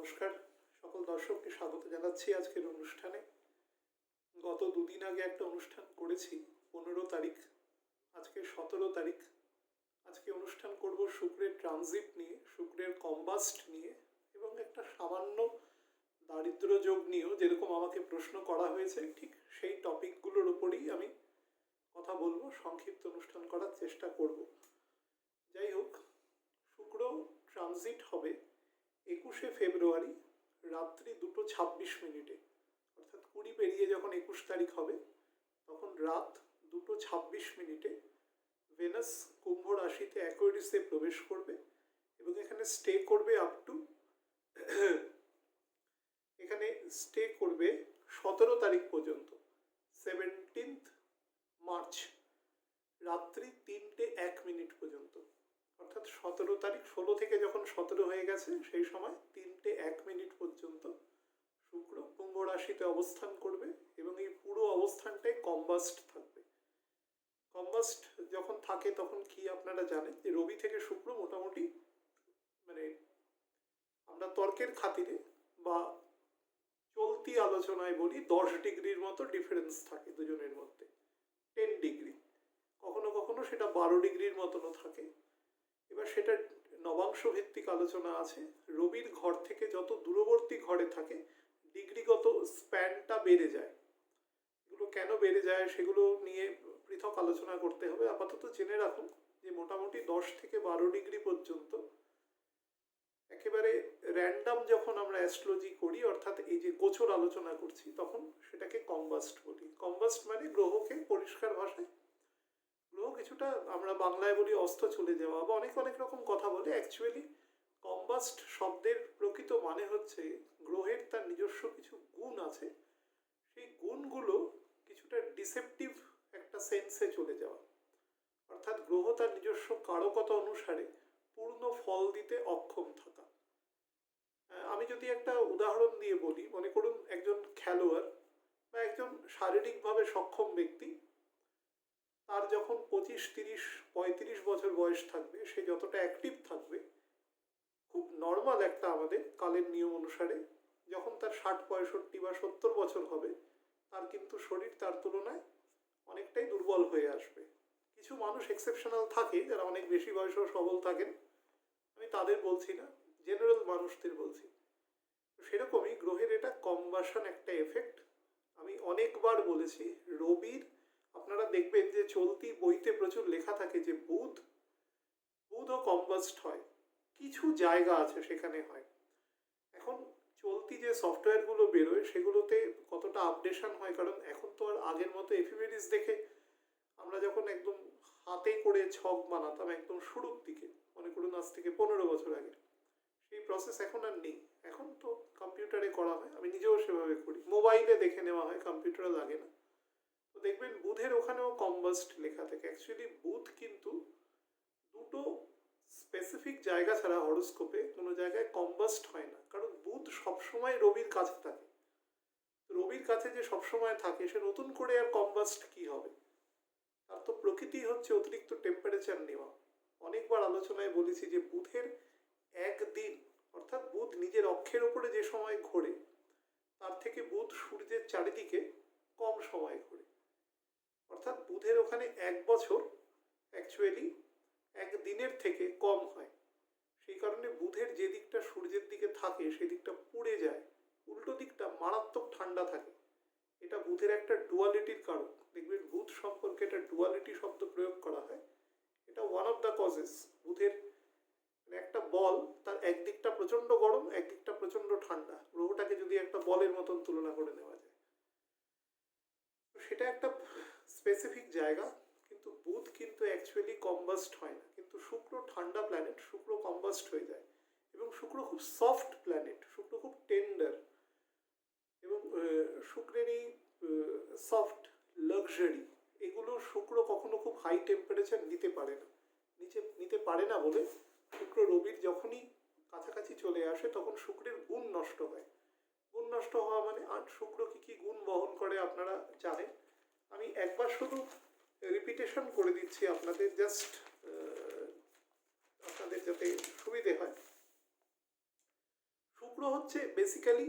নমস্কার, সকল দর্শককে স্বাগত জানাচ্ছি আজকের অনুষ্ঠানে। গত দুদিন আগে একটা অনুষ্ঠান করেছি, 15 তারিখ, আজকে 17 তারিখ। আজকে অনুষ্ঠান করব শুক্রের ট্রানজিট নিয়ে, শুক্রের কম্বাস্ট নিয়ে এবং একটা সামান্য দারিদ্র যোগ নিয়েও, যেরকম আমাকে প্রশ্ন করা হয়েছে ঠিক সেই টপিকগুলোর উপরেই আমি কথা বলবো, সংক্ষিপ্ত অনুষ্ঠান করার চেষ্টা করব। যাই হোক, শুক্র ট্রানজিট হবে 21শে ফেব্রুয়ারি রাত্রি 2:26, অর্থাৎ 20 পেরিয়ে যখন 21 তারিখ হবে তখন রাত 2:26 ভেনাস কুম্ভ রাশিতে অ্যাকোয়ারিয়াসে প্রবেশ করবে এবং এখানে স্টে করবে এখানে স্টে করবে 17 তারিখ পর্যন্ত, 17th মার্চ রাত্রি 3:01 পর্যন্ত। অর্থাৎ 17 তারিখ, 16 থেকে যখন 17 হয়ে গেছে সেই সময় 3:01 পর্যন্ত শুক্র কুম্ভ রাশিতে অবস্থান করবে এবং এই পুরো অবস্থানটাই কম্বাস্ট থাকবে। কম্বাস্ট যখন থাকে তখন কি আপনারা জানেন যে রবি থেকে শুক্র মোটামুটি, মানে আমরা তর্কের খাতিরে বা চলতি আলোচনায় বলি 10 ডিগ্রির মতো ডিফারেন্স থাকে দুজনের মধ্যে, 10 ডিগ্রি, কখনো কখনো সেটা 12 ডিগ্রির মতনও থাকে। এবার সেটা নবাংশ ভিত্তিক আলোচনা আছে। রবির ঘর থেকে যত দূরবর্তী ঘরে থাকে ডিগ্রিগত স্প্যানটা বেড়ে যায়। এগুলো কেন বেড়ে যায় সেগুলো নিয়ে পৃথক আলোচনা করতে হবে। আপাতত জেনে রাখুন যে মোটামুটি 10 থেকে 12 ডিগ্রি পর্যন্ত একেবারে র্যান্ডাম যখন আমরা অ্যাস্ট্রোলজি করি, অর্থাৎ এই যে গোচর আলোচনা করছি, তখন সেটাকে কম্বাস্ট বলি। কম্বাস্ট মানে গ্রহকে পরিষ্কার ভাষায়, গ্রহ কিছুটা আমরা বাংলায় বলি অস্ত চলে যাওয়া, বা অনেক অনেক রকম কথা বলে। অ্যাকচুয়ালি কম্বাস্ট শব্দের প্রকৃত মানে হচ্ছে গ্রহের তার নিজস্ব কিছু গুণ আছে, সেই গুণগুলো কিছুটা ডিসেপটিভ একটা সেন্সে চলে যাওয়া, অর্থাৎ গ্রহ তার নিজস্ব কারকতা অনুসারে পূর্ণ ফল দিতে অক্ষম থাকা। আমি যদি একটা উদাহরণ দিয়ে বলি, মনে করুন একজন খেলোয়াড় বা একজন শারীরিকভাবে সক্ষম ব্যক্তি, তার যখন 25, 30, 35 বছর বয়স থাকবে, সে যতটা অ্যাক্টিভ থাকবে, খুব নর্মাল একটা আমাদের কালের নিয়ম অনুসারে যখন তার 60, 65 বা 70 বছর হবে, তার কিন্তু শরীর তার তুলনায় অনেকটাই দুর্বল হয়ে আসবে। কিছু মানুষ এক্সেপশনাল থাকে যারা অনেক বেশি বয়সেও সবল থাকেন, আমি তাদের বলছি না, জেনারেল মানুষদের বলছি। সেরকমই গ্রহের এটা কম্বাশন একটা এফেক্ট। আমি অনেকবার বলেছি, রবির আপনারা দেখবেন যে চলতি বইতে প্রচুর লেখা থাকে যে বুধও কম্বাস্ট হয়, কিছু জায়গা আছে সেখানে হয়। এখন চলতি যে সফটওয়্যারগুলো বেরোয় সেগুলোতে কতটা আপডেশন হয়, কারণ এখন তো আর আগের মতো এফিমেরিস দেখে আমরা যখন একদম হাতে করে ছক বানাতাম একদম শুরুর দিকে, মনে করুন আজ থেকে 15 বছর আগে, সেই প্রসেস এখন আর নেই। এখন তো কম্পিউটারে করা হয়, আমি নিজেও সেভাবে করি, মোবাইলে দেখে নেওয়া হয়, কম্পিউটারে লাগে না। তো দেখবেন বুধের ওখানেও কম্বাস্ট লেখা থাকে। অ্যাকচুয়ালি বুধ কিন্তু দুটো স্পেসিফিক জায়গা ছাড়া হরোস্কোপে কোনো জায়গায় কম্বাস্ট হয় না, কারণ বুধ সবসময় রবির কাছে থাকে। রবির কাছে যে সবসময় থাকে, সে নতুন করে আর কম্বাস্ট কি হবে? তার তো প্রকৃতি হচ্ছে অতিরিক্ত টেম্পারেচার নেওয়া। অনেকবার আলোচনায় বলেছি যে বুধের একদিন, অর্থাৎ বুধ নিজের অক্ষের ওপরে যে সময় ঘোরে, তার থেকে বুধ সূর্যের চারিদিকে কম সময় ঘোরে। অর্থাৎ বুধের ওখানে 1 বছর অ্যাকচুয়ালি একদিনের থেকে কম হয়। সেই কারণে বুধের যে দিকটা সূর্যের দিকে থাকে সেদিকটা পুড়ে যায়, উল্টো দিকটা মারাত্মক ঠান্ডা থাকে। এটা বুধের একটা ডুয়ালিটির কারণ। দেখবেন বুধ সম্পর্কে একটা ডুয়ালিটি শব্দ প্রয়োগ করা হয়। এটা ওয়ান অফ দ্য কজেস। বুধের একটা বল, তার একদিকটা প্রচণ্ড গরম, একদিকটা প্রচণ্ড ঠান্ডা। গ্রহটাকে যদি একটা বলের মতন তুলনা করে নেওয়া যায়, সেটা একটা স্পেসিফিক জায়গা। কিন্তু বুধ কিন্তু অ্যাকচুয়ালি কম্বাস্ট হয় না। কিন্তু শুক্র ঠান্ডা প্ল্যানেট, শুক্র কম্বাস্ট হয়ে যায়। এবং শুক্র খুব সফট প্ল্যানেট, শুক্র খুব টেন্ডার। এবং শুক্রের এই সফট লাক্সারি, এগুলো শুক্র কখনো খুব হাই টেম্পারেচার নিতে পারে না। নিতে পারে না বলে শুক্র রবির যখনই কাছাকাছি চলে আসে তখন শুক্রের গুণ নষ্ট হয়। গুণ নষ্ট হওয়া মানে, আর শুক্র কি কি গুণ বহন করে আপনারা জানেন। আমি একবার শুধু রিপিটেশন করে দিচ্ছি আপনাদের, জাস্ট আপনাদের যাতে সুবিধে হয়। শুক্র শুক্র হচ্ছে বেসিক্যালি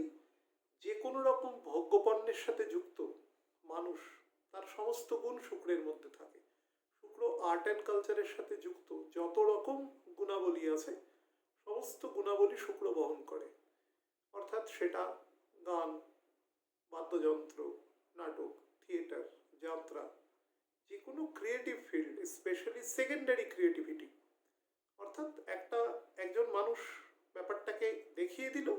যে কোনো রকম ভোগ্যপণ্যের সাথে যুক্ত মানুষ, তার সমস্ত গুণ শুক্রের মধ্যে থাকে। শুক্র আর্ট অ্যান্ড কালচারের সাথে যুক্ত যত রকম গুণাবলী আছে সমস্ত গুণাবলী শুক্র বহন করে। অর্থাৎ সেটা গান, বাদ্যযন্ত্র, নাটক, থিয়েটার, যাত্রা, যে কোনো creative field, specially secondary creativity. অর্থাৎ একজন মানুষ ব্যাপারটাকে দেখিয়ে দিল,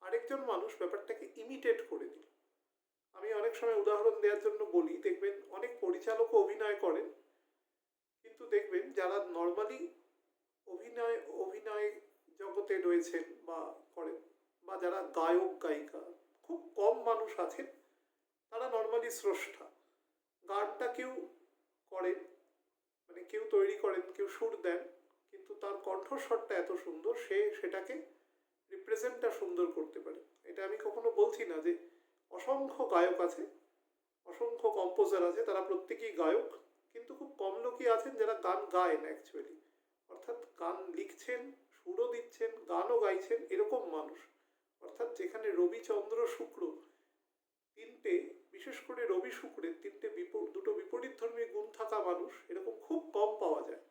আরেকজন মানুষ ব্যাপারটাকে ইমিটেট করে দিল। আমি অনেক সময় উদাহরণ দেওয়ার জন্য বলি, দেখবেন অনেক পরিচালকও অভিনয় করেন, কিন্তু দেখবেন যারা নর্মালি অভিনয় জগতে রয়েছেন বা করেন, বা যারা গায়ক গায়িকা, খুব কম মানুষ আছেন তারা নর্মালি স্রষ্টা। গানটা কেউ করেন, মানে কেউ তৈরি করেন, কেউ সুর দেন, কিন্তু তার কণ্ঠস্বরটা এত সুন্দর, সে সেটাকে রিপ্রেজেন্টটা সুন্দর করতে পারে। এটা আমি কখনো বলছি না যে অসংখ্য গায়ক আছে, অসংখ্য কম্পোজার আছে, তারা প্রত্যেকেই গায়ক, কিন্তু খুব কম লোকই আছেন যারা গান গায়েন অ্যাকচুয়ালি। অর্থাৎ গান লিখছেন, সুরও দিচ্ছেন, গানও গাইছেন, এরকম মানুষ। অর্থাৎ যেখানে রবি, চন্দ্র, শুক্র তিনটে, বিশেষ করে রবি শুক্রের তিনটে দুটো বিপরীতধর্মী গুণ থাকা মানুষ এরকম খুব কম পাওয়া যায়।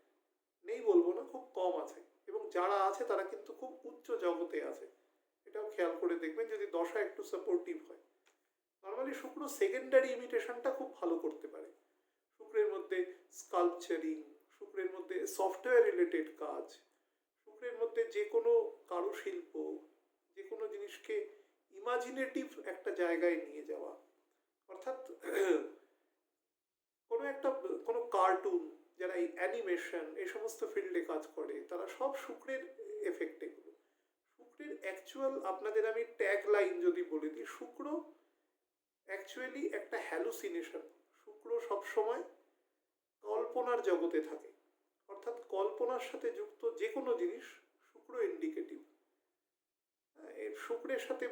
নেই বলবো না, খুব কম আছে, এবং যারা আছে তারা কিন্তু খুব উচ্চ জগতে আছে। এটাও খেয়াল করে দেখবেন যদি দশা একটু সাপোর্টিভ হয়। নর্মালি শুক্র সেকেন্ডারি ইমিটেশনটা খুব ভালো করতে পারে। শুক্রের মধ্যে স্কাল্পচারিং, শুক্রের মধ্যে সফটওয়্যার রিলেটেড কাজ, শুক্রের মধ্যে যে কোনো কারুশিল্প, যে কোনো জিনিসকে ইমাজিনেটিভ একটা জায়গায় নিয়ে যাওয়া। অর্থাৎ কোনো কার্টুন, যারা এই অ্যানিমেশন, এই সমস্ত ফিল্ডে কাজ করে, তারা সব শুক্রের এফেক্ট। এগুলো শুক্রের অ্যাকচুয়াল, আপনাদের আমি ট্যাগ লাইন যদি বলে দিই, শুক্র অ্যাকচুয়ালি একটা হ্যালুসিনেশন। শুক্র সবসময় কল্পনার জগতে থাকে, অর্থাৎ কল্পনার সাথে যুক্ত যে কোনো জিনিস শুক্র ইন্ডিকেটিভ। শুক্রের সাথে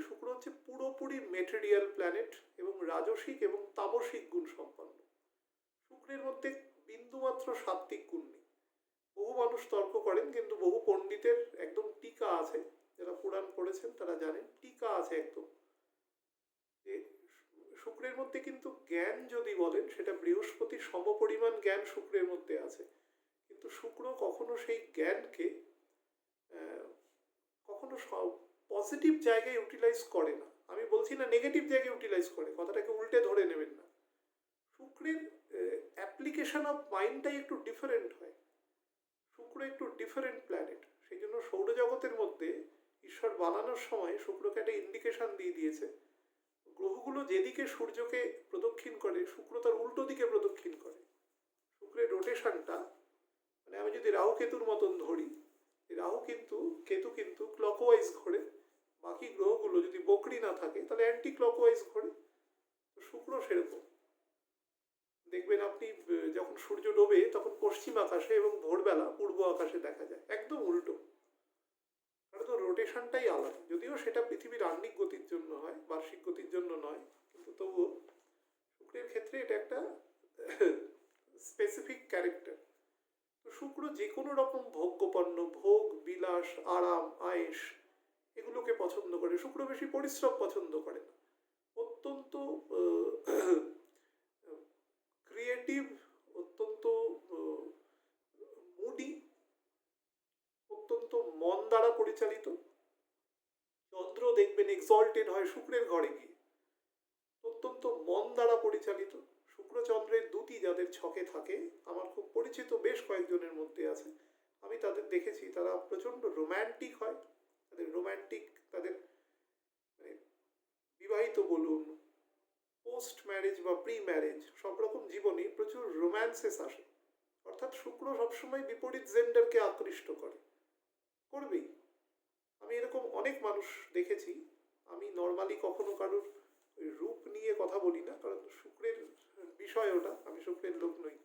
শুক্র হচ্ছে পুরোপুরি মেটেরিয়াল প্ল্যানেট, এবং রাজসিক এবং তামসিক গুণ সম্পন্ন। শুক্রের মধ্যে বিন্দুমাত্র সাত্ত্বিক গুণ নেই। বহু মানুষ তর্ক করেন, কিন্তু বহু পণ্ডিতের একদম টিকা আছে, যারা পুরাণ পড়েছেন তারা জানেন, টিকা আছে একদম, যে শুক্রের মধ্যে কিন্তু জ্ঞান যদি বলেন, সেটা বৃহস্পতির সমপরিমাণ জ্ঞান শুক্রের মধ্যে আছে, কিন্তু শুক্র কখনো সেই জ্ঞানকে কখনো পজিটিভ জায়গায় ইউটিলাইজ করে না। আমি বলছি না নেগেটিভ জায়গায় ইউটিলাইজ করে, কথাটাকে উল্টে ধরে নেবেন না। শুক্রের অ্যাপ্লিকেশন অফ মাইন্ডটাই একটু ডিফারেন্ট হয়। শুক্র একটু ডিফারেন্ট প্ল্যানেট, সেই জন্য সৌরজগতের মধ্যে ঈশ্বর বানানোর সময় শুক্রকে একটা ইন্ডিকেশন দিয়ে দিয়েছে। গ্রহগুলো যেদিকে সূর্যকে প্রদক্ষিণ করে, শুক্র তার উল্টো দিকে প্রদক্ষিণ করে। শুক্রের রোটেশনটা, মানে আমি যদি রাহু কেতুর মতন ধরি, কেতু কিন্তু ক্লকওয়াইজ ঘোরে, বাকি গ্রহগুলো যদি বকরি না থাকে তাহলে অ্যান্টি ক্লকওয়াইজ ঘোরে। তো শুক্র সেরকম। দেখবেন আপনি যখন সূর্য ডোবে তখন পশ্চিম আকাশে এবং ভোরবেলা পূর্ব আকাশে দেখা যায়, একদম উল্টো। কারণ তো রোটেশনটাই আলাদা, যদিও সেটা পৃথিবীর আহ্নিক গতির জন্য হয়, বার্ষিক গতির জন্য নয়, কিন্তু তবুও শুক্রের ক্ষেত্রে এটা একটা স্পেসিফিক ক্যারেক্টার। তো শুক্র যে কোনো রকম ভোগ্যপণ্য, ভোগ বিলাস, আরাম, আয়েশ, এগুলোকে পছন্দ করে। শুক্র বেশি পরিশ্রম পছন্দ করে না, অত্যন্ত ক্রিয়েটিভ, অত্যন্ত মুডি, অত্যন্ত মন দ্বারা পরিচালিত। চন্দ্র দেখবেন এক্সল্টেড হয় শুক্রের ঘরে গিয়ে, অত্যন্ত মন দ্বারা পরিচালিত। শুক্র চন্দ্রের দুটি যাদের ছকে থাকে, আমার খুব পরিচিত বেশ কয়েকজনের মধ্যে আছে, আমি তাদের দেখেছি, তারা প্রচণ্ড রোম্যান্টিক হয়। তাদের মানে বিবাহিত বলুন, পোস্ট ম্যারেজ বা প্রি ম্যারেজ, সব রকম জীবনে প্রচুর রোম্যান্সেস আসে। অর্থাৎ শুক্র সবসময় বিপরীত জেন্ডারকে আকৃষ্ট করবেই। আমি এরকম অনেক মানুষ দেখেছি। আমি নর্মালি কখনো কারোর ওই রূপ নিয়ে কথা বলি না, কারণ শুক্রের বিষয় ওটা, আমি শুক্রের লোক নই,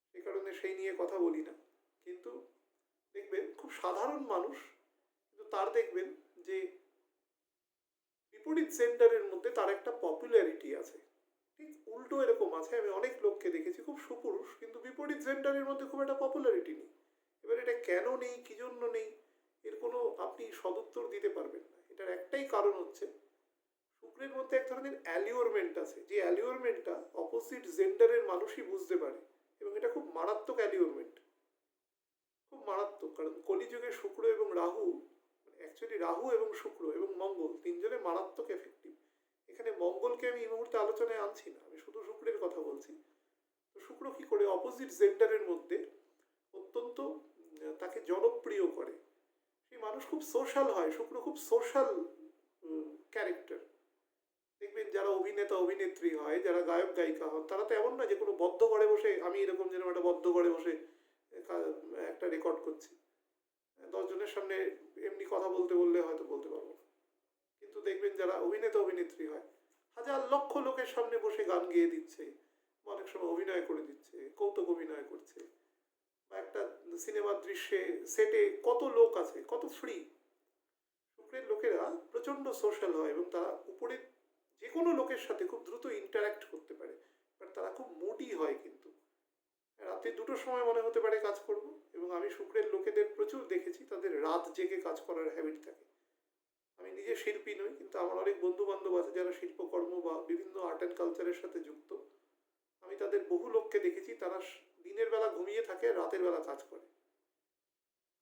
সে কারণে সেই নিয়ে কথা বলি না। কিন্তু দেখবেন খুব সাধারণ মানুষ, কিন্তু তার দেখবেন যে বিপরীত জেন্ডারের মধ্যে তার একটা পপুলারিটি আছে। ঠিক উল্টো এরকম আছে, আমি অনেক লোককে দেখেছি খুব সুপুরুষ, কিন্তু বিপরীত জেন্ডারের মধ্যে খুব একটা পপুলারিটি নেই। এবার এটা কেন নেই, কি জন্য নেই, এর কোনো আপনি সদুত্তর দিতে পারবেন না। এটার একটাই কারণ হচ্ছে শুক্রের মধ্যে এক ধরনের অ্যালিওরমেন্ট আছে, যে অ্যালিওরমেন্টটা অপোজিট জেন্ডারের মানুষই বুঝতে পারে, এবং এটা খুব মারাত্মক অ্যালিওরমেন্ট, খুব মারাত্মক। কারণ কলিযুগে শুক্র এবং রাহু, অ্যাকচুয়ালি রাহু এবং শুক্র এবং মঙ্গল তিনজনে মারাত্মক এফেক্টিভ। এখানে মঙ্গলকে আমি এই মুহূর্তে আলোচনায় আনছি না, আমি শুধু শুক্রের কথা বলছি। তো শুক্র কি করে অপোজিট জেন্ডারের মধ্যে অত্যন্ত তাকে জনপ্রিয় করে। সেই মানুষ খুব সোশ্যাল হয়, শুক্র খুব সোশ্যাল ক্যারেক্টার। দেখবেন যারা অভিনেতা অভিনেত্রী হয়, যারা গায়ক গায়িকা হন, তারা তো এমন না যে কোনো বদ্ধ ঘরে বসে, আমি এরকম যেন একটা বদ্ধ ঘরে বসে একটা রেকর্ড করছি, 10 জনের সামনে এমনি কথা বলতে বললে হয়তো বলতে পারবো না। কিন্তু দেখবেন যারা অভিনেতা অভিনেত্রী হয়, হাজার লক্ষ লোকের সামনে বসে গান গেয়ে দিচ্ছে, অনেক সময় অভিনয় করে দিচ্ছে, কৌতুক অভিনয় করছে, বা একটা সিনেমার দৃশ্যে সেটে কত লোক আছে, কত ফ্রি। শুক্রের লোকেরা প্রচণ্ড সোশ্যাল হয় এবং তারা উপরে যে কোনো লোকের সাথে খুব দ্রুত ইন্টারাক্ট করতে পারে, বাট তারা খুব মুডি হয়। কিন্তু রাতে 2টোর সময় মনে হতে পারে কাজ করব, এবং আমি শুক্রের লোকেদের প্রচুর দেখেছি তাদের রাত জেগে কাজ করার হ্যাবিট থাকে। আমি নিজে শিল্পী নই, কিন্তু আমার অনেক বন্ধু বান্ধব আছে যারা শিল্পকর্ম বা বিভিন্ন আর্ট অ্যান্ড কালচারের সাথে যুক্ত। আমি তাদের বহু লোককে দেখেছি তারা দিনের বেলা ঘুমিয়ে থাকে, রাতের বেলা কাজ করে।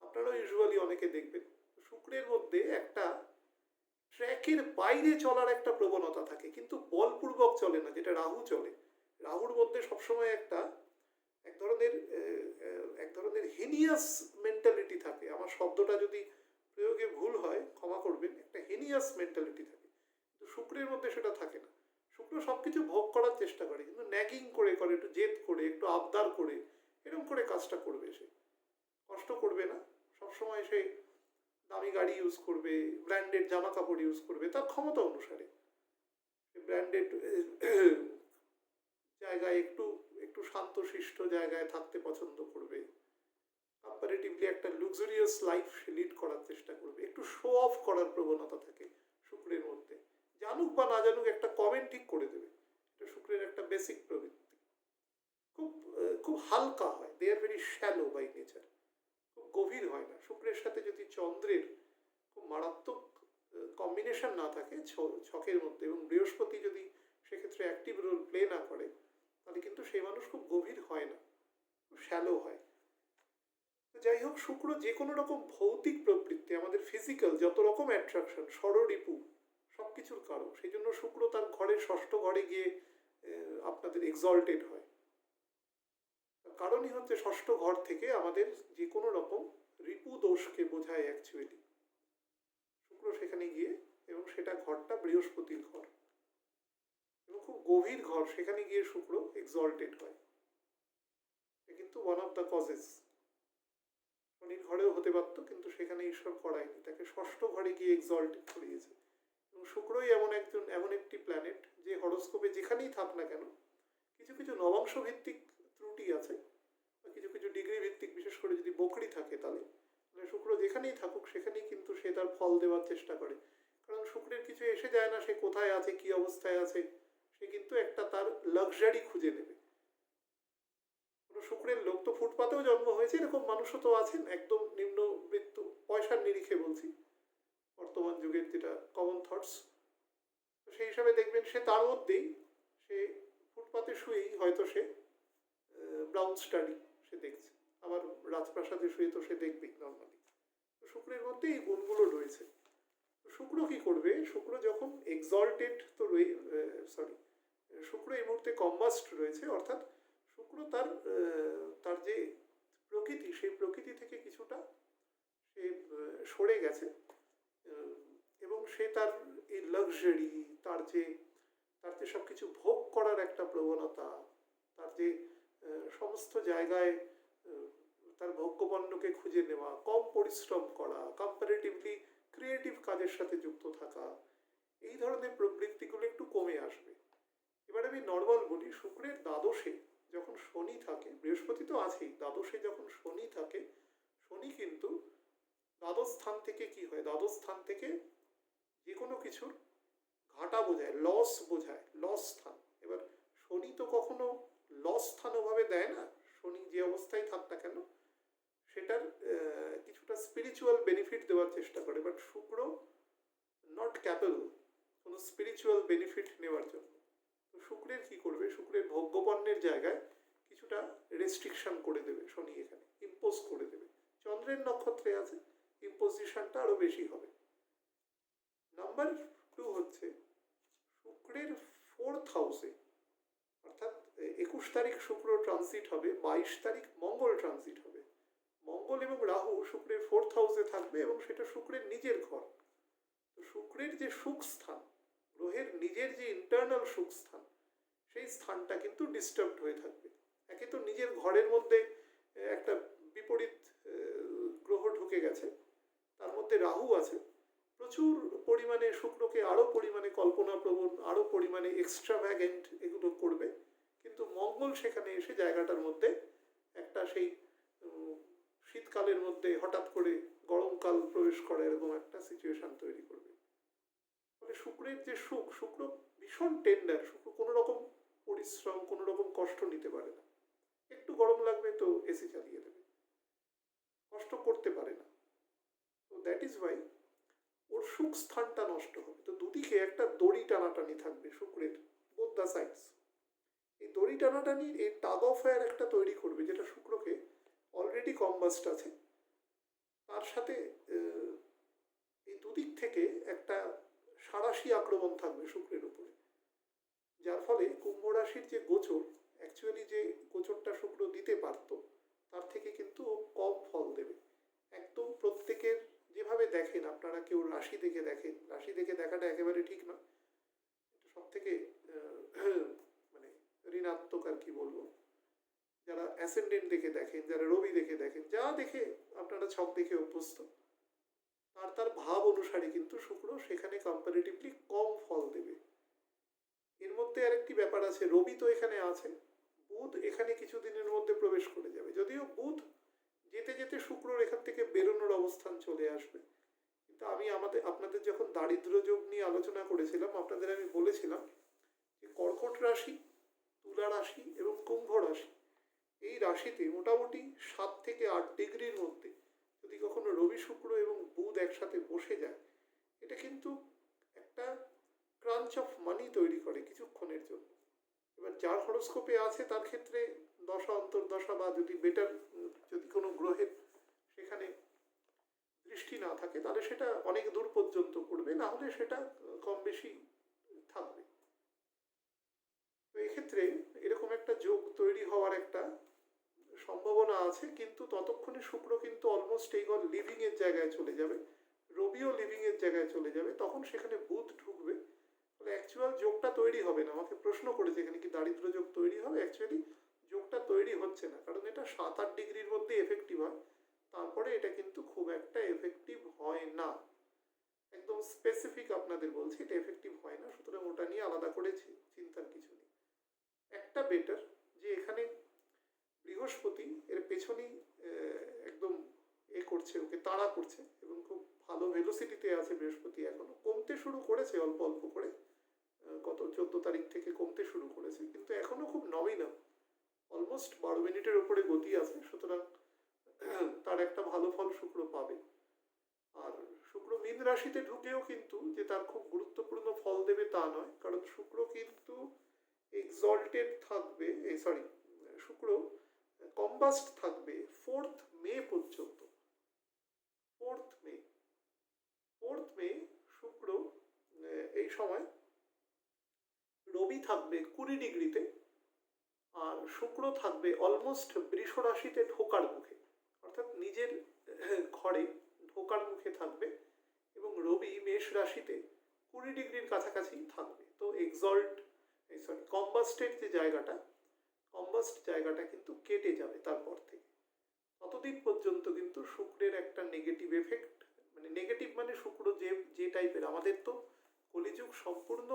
আপনারাও ইউজুয়ালি অনেকে দেখবেন শুক্রের মধ্যে একটা ট্র্যাকের বাইরে চলার একটা প্রবণতা থাকে, কিন্তু বলপূর্বক চলে না, যেটা রাহু চলে। রাহুর মধ্যে সবসময় এক ধরনের হিনিয়াস মেন্টালিটি থাকে। আমার শব্দটা যদি প্রয়োগে ভুল হয় ক্ষমা করবেন, একটা হিনিয়াস মেন্টালিটি থাকে, কিন্তু শুক্রের মধ্যে সেটা থাকে না। শুক্র সবকিছু ভোগ করার চেষ্টা করে, কিন্তু ন্যাগিং করে, একটু জেদ করে, একটু আবদার করে, এরকম করে কাজটা করবে। সে কষ্ট করবে না, সবসময় সে দামি গাড়ি ইউজ করবে, ব্র্যান্ডেড জামা কাপড় ইউজ করবে তার ক্ষমতা অনুসারে। ব্র্যান্ডেড জায়গায় একটু একটু শান্তশিষ্ট জায়গায় থাকতে পছন্দ করবে, কম্পারেটিভলি একটা লুক্সুরিয়াস লাইফ সে লিড করার চেষ্টা করবে, একটু শো অফ করার প্রবণতা থাকে শুক্রের মধ্যে। জানুক বা না জানুক একটা কমেন্ট ঠিক করে দেবে, এটা শুক্রের একটা বেসিক প্রবৃত্তি। খুব খুব হালকা হয়, they are very shallow by nature, খুব গভীর হয় না। শুক্রের সাথে যদি চন্দ্রের খুব মারাত্মক কম্বিনেশন না থাকে ছকের মধ্যে, এবং বৃহস্পতি যদি সেক্ষেত্রে অ্যাক্টিভ রোল প্লে না করে, তাহলে কিন্তু সেই মানুষ খুব গভীর হয় না, খুব শ্যালো হয়। তো যাই হোক, শুক্র যে কোনো রকম ভৌতিক প্রবৃত্তি, আমাদের ফিজিক্যাল যত রকম অ্যাট্রাকশন, ষড়রিপু, সব কিছুর কারণ। সেই জন্য শুক্র তার ঘরের ষষ্ঠ ঘরে গিয়ে আপনাদের এক্সল্টেড হয়। কারণই হচ্ছে ষষ্ঠ ঘর থেকে আমাদের যে কোনো রকম রিপু দোষকে বোঝায় অ্যাকচুয়ালি শুক্র সেখানে গিয়ে, এবং সেটা ঘরটা বৃহস্পতির ঘর এবং খুব গভীর ঘর, সেখানে গিয়ে শুক্র এক্সল্টেড হয়। কিন্তু ওয়ান অফ দ্য কজেস। শনির ঘরেও হতে পারত, কিন্তু সেখানে ঈশ্বর করায়নি, তাকে ষষ্ঠ ঘরে গিয়ে এক্সল্টেড করিয়েছে। এবং শুক্রই এমন একটি প্ল্যানেট যে হরোস্কোপে যেখানেই থাক না কেন, কিছু কিছু নবাংশ ভিত্তিক ত্রুটি আছে, বা কিছু কিছু ডিগ্রি ভিত্তিক, বিশেষ করে যদি বকরি থাকে, তাহলে শুক্র যেখানেই থাকুক সেখানেই কিন্তু সে তার ফল দেওয়ার চেষ্টা করে। কারণ শুক্রের কিছু এসে যায় না সে কোথায় আছে, কি অবস্থায় আছে, সে কিন্তু একটা তার লাক্সারি খুঁজে নেবে। শুক্রের লোক তো ফুটপাতেও জন্ম হয়েছে, এরকম মানুষও তো আছেন একদম নিম্নবিত্ত, পয়সার নিরিখে বলছি, বর্তমান যুগের যেটা কমন থটস। তো সেই হিসাবে দেখবেন সে তার মধ্যেই, সে ফুটপাতে শুয়েই হয়তো সে ব্রাউন স্টাডি সে দেখছে, আবার রাজপ্রাসাদে শুয়ে তো সে দেখবেই নর্মালি। তো শুক্রের মধ্যে এই গুণগুলো রয়েছে। শুক্র কি করবে, শুক্র যখন এক্সল্টেড তো শুক্র এই মুহূর্তে কম্বাস্ট রয়েছে, অর্থাৎ শুক্র তার যে প্রকৃতি, সেই প্রকৃতি থেকে কিছুটা সে সরে গেছে, এবং সে তার এই লাক্সারি, তার যে সব কিছু ভোগ করার একটা প্রবণতা, তার যে সমস্ত জায়গায় তার ভোগ্যপণ্যকে খুঁজে নেওয়া, কম পরিশ্রম করা, কম্পারেটিভলি ক্রিয়েটিভ কাজের সাথে যুক্ত থাকা, এই ধরনের প্রবৃত্তিগুলো একটু কমে আসবে। এবার আমি নর্মাল বলি, শুক্রের দ্বাদশে যখন শনি থাকে, বৃহস্পতি তো আছেই, দ্বাদশে যখন শনি থাকে, শনি কিন্তু দ্বাদশ স্থান থেকে কি হয়, দ্বাদশ স্থান থেকে যে কোনো কিছুর ঘাটা বোঝায়, লস বোঝায়, লস স্থান। এবার শনি তো কখনো লস স্থান ওভাবে দেয় না, শনি যে অবস্থায় থাক না কেন, সেটার কিছুটা স্পিরিচুয়াল বেনিফিট দেওয়ার চেষ্টা করে, বাট শুক্র নট ক্যাপেবল কোনো স্পিরিচুয়াল বেনিফিট নেওয়ার জন্য। তো শুক্রের কি করবে, শুক্রের ভোগ্যপণ্যের জায়গায় কিছুটা রেস্ট্রিকশন করে দেবে শনি, এখানে ইম্পোজ করে দেবে। চন্দ্রের নক্ষত্রে আছে, ইম্পোজিশনটা আরো বেশি হবে। নাম্বার 2 হচ্ছে শুক্রের 4th হাউসে, অর্থাৎ 21 তারিখ শুক্র ট্রানজিট হবে, 22 তারিখ মঙ্গল ট্রানজিট হবে। মঙ্গল এবং রাহু শুক্রের 4th হাউসে থাকবে এবং সেটা শুক্রের নিজের ঘর। তো শুক্রের যে সুখ স্থান, গ্রহের নিজের যে ইন্টারনাল সুখ স্থান, সেই স্থানটা কিন্তু ডিস্টার্বড হয়ে থাকবে। একে তো নিজের ঘরের মধ্যে একটা বিপরীত গ্রহ ঢুকে গেছে, তার মধ্যে রাহু আছে, প্রচুর পরিমাণে শুক্রকে আরো পরিমাণে কল্পনাপ্রবণ, আরো পরিমাণে এক্সট্রাভ্যাগেন্ট এগুলো করবে। কিন্তু মঙ্গল সেখানে এসে জায়গাটার মধ্যে একটা সেই শীতকালের মধ্যে হঠাৎ করে গরমকাল প্রবেশ করে এরকম একটা সিচুয়েশন তৈরি করবে। ফলে শুক্রের যে সুখ, শুক্র ভীষণ টেন্ডার, শুক্র কোনো রকম পরিশ্রম, কোনো রকম কষ্ট নিতে পারে না। একটু গরম লাগবে তো এসি চালিয়ে দেবে, কষ্ট করতে পারে না। তো দ্যাট ইজ ওয়াই ওর সুখ স্থানটা নষ্ট হবে। তো দুদিকে একটা দড়ি টানাটানি থাকবে শুক্রের, বোথ দ্য সাইডস। এই দড়ি টানাটানি, এই টাগ অফ ওয়ার একটা তৈরি করবে, যেটা শুক্রকে অলরেডি কম্বাস্ট আছে, তার সাথে এই দুদিক থেকে একটা সাঁড়াশি আক্রমণ থাকবে শুক্রের উপরে। যার ফলে কুম্ভ রাশির যে গোচর, অ্যাকচুয়ালি যে গোচরটা শুক্র দিতে পারত, তার থেকে কিন্তু কম ফল দেবে। একদম প্রত্যেকের যেভাবে দেখেন আপনারা, কেউ রাশি দেখে দেখেন, রাশি দেখে দেখাটা একেবারে ঠিক না, সব থেকে মানে ঋণাত্মক আর কি বলবো। যারা অ্যাসেন্ডেন্ট দেখে দেখেন, যারা রবি দেখে দেখেন, যা দেখে আপনারা ছক দেখে অভ্যস্ত, তার ভাব অনুসারে কিন্তু শুক্র সেখানে কম্পারেটিভলি কম ফল দেবে। এর মধ্যে আরেকটি ব্যাপার আছে, রবি তো এখানে আছে, বুধ এখানে কিছুদিনের মধ্যে প্রবেশ করে যাবে। যদিও বুধ যেতে যেতে শুক্রর এখান থেকে বেরোনোর অবস্থান চলে আসবে। কিন্তু আমি আপনাদের যখন দারিদ্র যোগ নিয়ে আলোচনা করেছিলাম, আপনাদের আমি বলেছিলাম যে কর্কট রাশি, তুলা রাশি এবং কুম্ভ রাশি, এই রাশিতে মোটামুটি 7 থেকে 8 ডিগ্রির মধ্যে যদি কখনো রবি, শুক্র এবং বুধ একসাথে বসে যায়, এটা কিন্তু একটা ক্রাঞ্চ অফ মানি তৈরি করে কিছুক্ষণের জন্য। এবার যার হরোস্কোপে আছে তার ক্ষেত্রে দশা অন্তর্দশা বা যদি বেটার, যদি কোনো গ্রহের সেখানে দৃষ্টি না থাকে, তাহলে সেটা অনেক দূর পর্যন্ত পড়বে, না হলে সেটা কম বেশি থাকবে। তো এক্ষেত্রে এরকম একটা যোগ তৈরি হওয়ার একটা সম্ভাবনা আছে, কিন্তু ততক্ষণে শুক্র কিন্তু অলমোস্ট এই ঘর লিভিং এর জায়গায় চলে যাবে, রবিও লিভিং এর জায়গায় চলে যাবে, তখন সেখানে বুধ ঢুকবে। ফলে অ্যাকচুয়াল যোগটা তৈরি হবে না। আমাকে প্রশ্ন করেছে এখানে কি দারিদ্র যোগ তৈরি হবে, অ্যাকচুয়ালি যোগটা তৈরি হচ্ছে না, কারণ এটা 7-8 ডিগ্রির মধ্যে এফেক্টিভ হয়, তারপরে এটা কিন্তু খুব একটা এফেক্টিভ হয় না। একদম স্পেসিফিক আপনাদের বলছি, এটা এফেক্টিভ হয় না, সুতরাং ওটা নিয়ে আলাদা করে চিন্তার কিছু নেই। একটা বেটার যে এখানে বৃহস্পতি এর পেছনেই একদম করছে, ওকে তাড়া করছে, এবং খুব ভালো ভেলোসিটিতে আছে বৃহস্পতি। এখনো কমতে শুরু করেছে অল্প অল্প করে, গত 14 তারিখ থেকে কমতে শুরু করেছে, কিন্তু এখনো খুব নমিনাল, অলমোস্ট 12 মিনিটের উপরে গতি আছে। সুতরাং তার একটা ভালো ফল শুক্র পাবে। আর শুক্র মীন রাশিতে ঢুকেও কিন্তু যে তার খুব গুরুত্বপূর্ণ ফল দেবে তা নয়, কারণ শুক্র কিন্তু এক্সল্টেড থাকবে, শুক্র কম্বাস্ট থাকবে 4th মে পর্যন্ত। 4th মে শুক্র এই সময় রবি থাকবে 20 ডিগ্রিতে, আর শুক্র থাকবে অলমোস্ট বৃষ রাশিতে ঢোকার মুখে, অর্থাৎ নিজের ঘরে ঢোকার মুখে থাকবে, এবং রবি মেষ রাশিতে 20 ডিগ্রির কাছাকাছি থাকবে। তো কম্বাস্টেড যে কম্বাস্ট জায়গাটা কিন্তু কেটে যাবে তারপর থেকে। ততদিন পর্যন্ত কিন্তু শুক্রের একটা নেগেটিভ এফেক্ট, মানে নেগেটিভ মানে শুক্র যে টাইপের, আমাদের তো কলিযুগ সম্পূর্ণ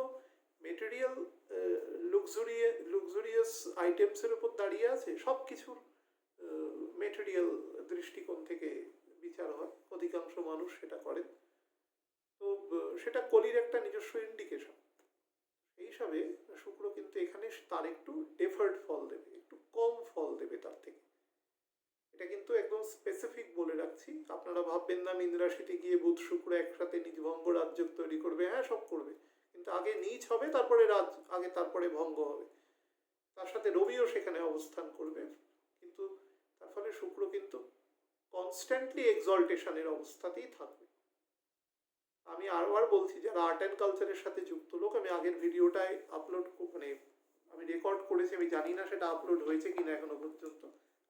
মেটেরিয়াল লুক্সুরিয়াস আইটেমসের উপর দাঁড়িয়ে আছে, সব কিছুর মেটেরিয়াল দৃষ্টিকোণ থেকে বিচার হয়, অধিকাংশ মানুষ সেটা করেন। তো সেটা কলির একটা নিজস্ব ইন্ডিকেশন। এই হিসাবে শুক্র কিন্তু এখানে তার একটু ডেফার্ড ফল দেবে, একটু কম ফল দেবে তার থেকে। এটা কিন্তু একদম স্পেসিফিক বলে রাখছি, আপনারা ভাববেন না মীন রাশিতে গিয়ে বুধ শুক্র একসাথে নিজভঙ্গ রাজ্য তৈরি করবে। হ্যাঁ, সব করবে, কিন্তু আগে নীচ হবে, তারপরে আগে তারপরে ভঙ্গ হবে। তার সাথে রবিও সেখানে অবস্থান করবে, কিন্তু তার ফলে শুক্র কিন্তু কনস্ট্যান্টলি এক্সল্টেশনের অবস্থাতেই থাকবে। আমি আরবার বলছি, যারা আর্ট অ্যান্ড কালচারের সাথে যুক্ত লোক, আমি আগের ভিডিওটায় আপলোড মানে আমি রেকর্ড করেছি, আমি জানি না সেটা আপলোড হয়েছে কিনা এখনো পর্যন্ত।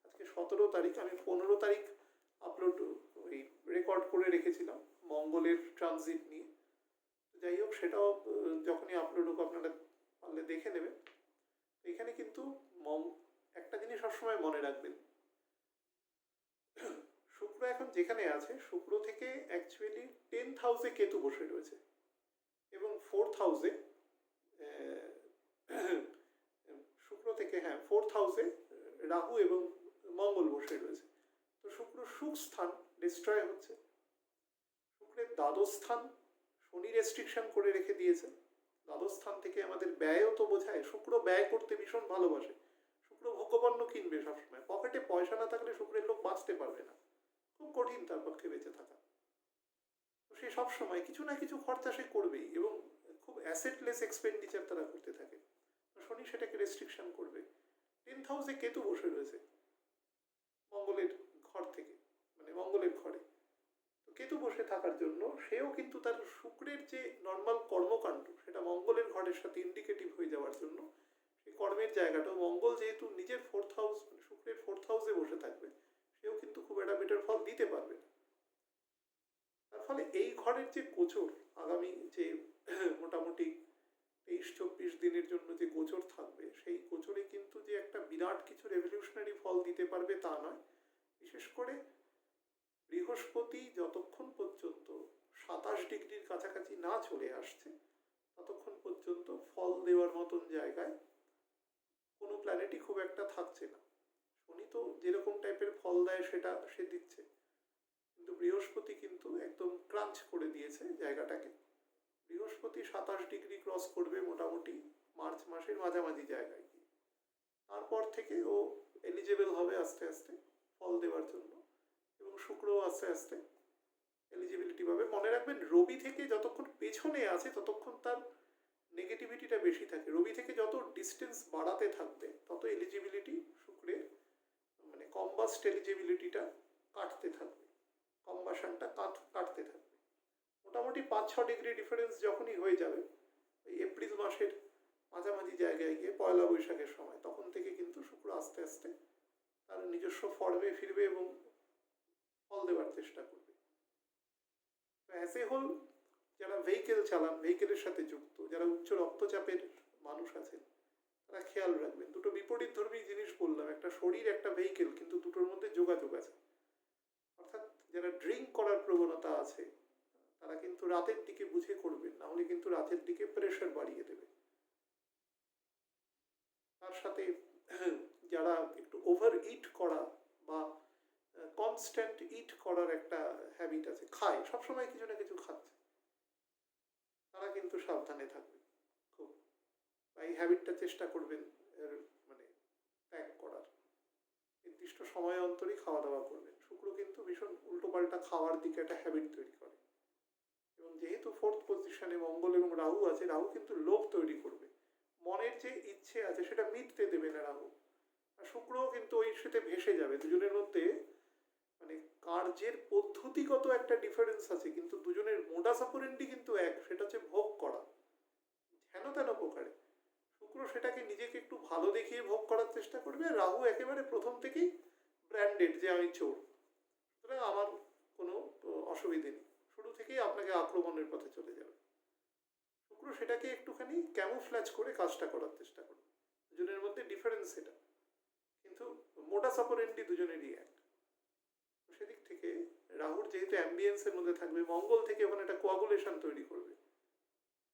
আজকে 17 তারিখ, আমি 15 তারিখ আপলোড ওই রেকর্ড করে রেখেছিলাম মঙ্গলের ট্রানজিট নিয়ে। যাই হোক, সেটাও যখনই আপলোড হোক আপনারা পারলে দেখে নেবেন। এখানে কিন্তু একটা জিনিস সবসময় মনে রাখবেন, শুক্র এখন যেখানে আছে, শুক্র থেকে অ্যাকচুয়ালি 10th হাউসে কেতু বসে রয়েছে এবং 4th হাউসে শুক্র থেকে, হ্যাঁ, 4th হাউসে রাহু এবং মঙ্গল বসে রয়েছে। তো শুক্র সুখ স্থান ডিস্ট্রয় হচ্ছে। শুক্রের দ্বাদশ স্থান শনি রেস্ট্রিকশন করে রেখে দিয়েছে। দ্বাদশ স্থান থেকে আমাদের ব্যয়ও তো বোঝায়। শুক্র ব্যয় করতে ভীষণ ভালোবাসে। শুক্র ভোগ্যপণ্য কিনবে সবসময়। পকেটে পয়সা না থাকলে শুক্রের লোক বাঁচতে পারবে না, খুব কঠিন তার পক্ষে বেঁচে থাকা। তো সে সবসময় কিছু না কিছু খরচা সে করবেই এবং খুব অ্যাসেটলেস এক্সপেন্ডিচার তারা করতে থাকে। তো শনি সেটাকে রেস্ট্রিকশন করবে। 10th হাউসে কেতু বসে রয়েছে মঙ্গলের ঘর থেকে, মানে মঙ্গলের ঘরে। তো কেতু বসে থাকার জন্য সেও কিন্তু তার শুক্রের যে নর্মাল কর্মকাণ্ড, সেটা মঙ্গলের ঘরের সাথে ইন্ডিকেটিভ হয়ে যাওয়ার জন্য সেই কর্মের জায়গাটা, মঙ্গল যেহেতু নিজের 4th হাউস, শুক্রের 4th হাউসে বসে থাকবে, সেও কিন্তু খুব একটা বেটার ফল দিতে পারবে না। তার ফলে এই ঘরের যে গোচর, আগামী যে মোটামুটি 23-24 দিনের জন্য যে গোচর থাকবে, সেই গোচরে কিন্তু যে একটা বিরাট কিছু রেভলিউশনারি ফল দিতে পারবে তা নয়। বিশেষ করে বৃহস্পতি যতক্ষণ পর্যন্ত 27 ডিগ্রির কাছাকাছি না চলে আসছে, ততক্ষণ পর্যন্ত ফল দেওয়ার মতন জায়গায় কোনো প্ল্যানেটই খুব একটা থাকছে না। শনি তো যেরকম টাইপের ফল দেয় সেটা সে দিচ্ছে, কিন্তু বৃহস্পতি কিন্তু একদম ক্রাঞ্চ করে দিয়েছে জায়গাটাকে। বৃহস্পতি 27 ডিগ্রি ক্রস করবে মোটামুটি মার্চ মাসের মাঝামাঝি জায়গায় গিয়ে। তারপর থেকে ও এলিজেবল হবে আস্তে আস্তে ফল দেওয়ার জন্য, এবং শুক্রও আস্তে আস্তে এলিজিবিলিটি পাবে। মনে রাখবেন, রবি থেকে যতক্ষণ পেছনে আছে ততক্ষণ তার নেগেটিভিটিটা বেশি থাকে। রবি থেকে যত ডিস্টেন্স বাড়াতে থাকবে তত এলিজিবিলিটি শুক্রের, মানে কম্বাস্ট এলিজিবিলিটিটা কাটতে থাকবে, কম্বাসনটা কাটতে থাকবে। মোটামুটি 5-6 ডিগ্রি ডিফারেন্স যখনই হয়ে যাবে, ওই এপ্রিল মাসের মাঝামাঝি জায়গায় গিয়ে পয়লা বৈশাখের সময়, তখন থেকে কিন্তু শুক্র আস্তে আস্তে তার নিজস্ব ফর্মে ফিরবে এবং ফল দেওয়ার চেষ্টা করবে। অ্যাজ এ হোল, যারা ভেহিকেল চালান, ভেহিকেলের সাথে যুক্ত, যারা উচ্চ রক্তচাপের মানুষ আছেন, তারা খেয়াল রাখবেন। দুটো বিপরীত ধর্মী জিনিস বললাম, একটা শরীর একটা ভেহিকেল, কিন্তু দুটোর মধ্যে যোগাযোগ আছে। অর্থাৎ যারা ড্রিঙ্ক করার প্রবণতা আছে তারা কিন্তু রাতের দিকে বুঝে করবেন, না হলে কিন্তু রাতের দিকে প্রেশার বাড়িয়ে দেবে। তার সাথে যারা একটু ওভার ইট করা বা কনস্ট্যান্ট ইট করার একটা হ্যাবিট আছে, খায় সবসময় কিছু না কিছু খাচ্ছে, তারা কিন্তু সাবধানে থাকবে খুব। এই হ্যাবিটটা চেষ্টা করবেন মানে ত্যাগ করার। নির্দিষ্ট সময় অন্তরই খাওয়া দাওয়া করবেন। শুক্র কিন্তু ভীষণ উল্টোপাল্টা খাওয়ার দিকে একটা হ্যাবিট তৈরি করে, এবং যেহেতু 4th পজিশনে মঙ্গল এবং রাহু আছে, রাহু কিন্তু লোভ তৈরি করবে। মনের যে ইচ্ছে আছে সেটা মিটতে দেবে না রাহু, আর শুক্রও কিন্তু ওই সাথে ভেসে যাবে। দুজনের মধ্যে মানে কার্যের পদ্ধতিগত একটা ডিফারেন্স আছে, কিন্তু দুজনের মোডাস অপারেন্ডি কিন্তু এক, সেটা হচ্ছে ভোগ করা হেন তেন প্রকারে। শুক্র সেটাকে নিজেকে একটু ভালো দেখিয়ে ভোগ করার চেষ্টা করবে, আর রাহু একেবারে প্রথম থেকেই ব্র্যান্ডেড যে আমি চোর, সুতরাং আমার কোনো অসুবিধে নেই, শুরু থেকেই আপনাকে আক্রমণের পথে চলে যাবে। শুক্র সেটাকে একটুখানি ক্যামুফ্ল্যাজ করে কাজটা করার চেষ্টা করবে। দুজনের মধ্যে ডিফারেন্স এটা, কিন্তু মোডাস অপারেন্ডি দুজনেরই এক। সেদিক থেকে রাহুর যেহেতু অ্যাম্বিয়েন্সের মধ্যে থাকবে, মঙ্গল থেকে ওখানে একটা কোয়াগুলেশন তৈরি করবে,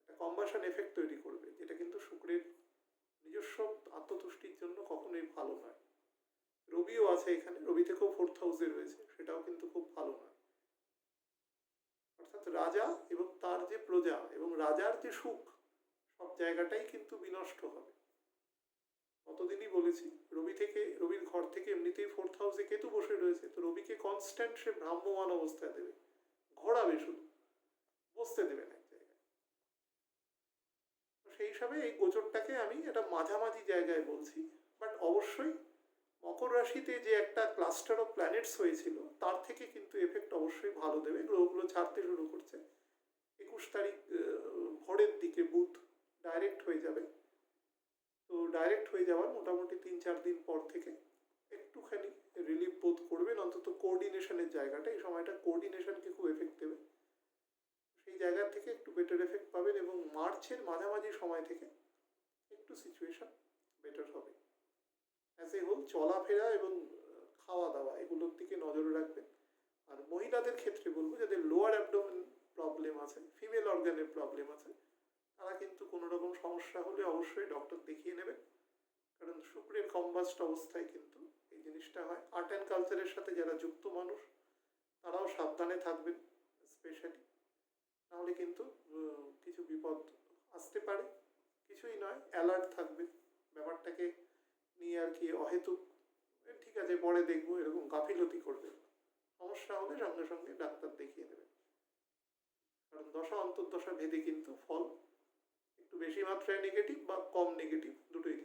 একটা কম্বাশন এফেক্ট তৈরি করবে, যেটা কিন্তু শুক্রের নিজস্ব আত্মতুষ্টির জন্য কখনোই ভালো নয়। রবিও আছে এখানে, রবি থেকেও 4th হাউসে রয়েছে, সেটাও কিন্তু খুব ভালো নয়। অর্থাৎ রাজা এবং তার যে প্রজা এবং রাজার যে সুখ, সব জায়গাটাই কিন্তু বিনষ্ট হবে। কতদিনই বলেছি, রবির ঘর থেকে এমনিতেই 4th হাউসে কেতু বসে রয়েছে, তো রবিকে কনস্ট্যান্ট সে ভ্রাম্যমান অবস্থায় দেবে, ঘোরাবে, শুধু বসতে দেবে না এক জায়গায়। সেই হিসাবে এই গোচরটাকে আমি এটা মাঝামাঝি জায়গায় বলছি। বাট অবশ্যই মকর রাশিতে যে একটা ক্লাস্টার অফ প্ল্যানেটস হয়েছিল তার থেকে কিন্তু এফেক্ট অবশ্যই ভালো দেবে। গ্রহগুলো ছাড়তে শুরু করছে। 21 তারিখ ভোরের দিকে বুধ ডাইরেক্ট হয়ে যাবে। তো ডাইরেক্ট হয়ে যাওয়ার মোটামুটি 3-4 দিন পর থেকে একটুখানি রিলিফ বোধ করবেন, অন্তত কোঅর্ডিনেশনের জায়গাটা, এই সময়টা কোঅর্ডিনেশনকে খুব এফেক্ট দেবে। সেই জায়গা থেকে একটু বেটার এফেক্ট পাবেন এবং মার্চের মাঝামাঝি সময় থেকে একটু সিচুয়েশন বেটার হবে। অ্যাজ এ হোল চলাফেরা এবং খাওয়া দাওয়া এগুলোর দিকে নজর রাখবেন। আর মহিলাদের ক্ষেত্রে বলবো, যাদের লোয়ার অ্যাবডোমেন প্রবলেম আছে, ফিমেল অর্গানের প্রবলেম আছে, তারা কিন্তু কোনো রকম সমস্যা হলে অবশ্যই ডক্টর দেখিয়ে নেবেন। কারণ শুক্রের কম্বাস্ট অবস্থায় কিন্তু এই জিনিসটা হয়। আর্ট অ্যান্ড কালচারের সাথে যারা যুক্ত মানুষ তারাও সাবধানে থাকবেন স্পেশালি, নাহলে কিন্তু কিছু বিপদ আসতে পারে। কিছুই নয়, অ্যালার্ট থাকবে ব্যাপারটাকে নিয়ে আর কি, অহেতুক ঠিক আছে পরে দেখবো এরকম গাফিলতি করবেন। সমস্যা হলে সঙ্গে সঙ্গে ডাক্তার দেখিয়ে নেবেন। কারণ দশা অন্তর্দশা ভেদে কিন্তু ফল একটু বেশি মাত্রায় নেগেটিভ বা কম নেগেটিভ দুটোই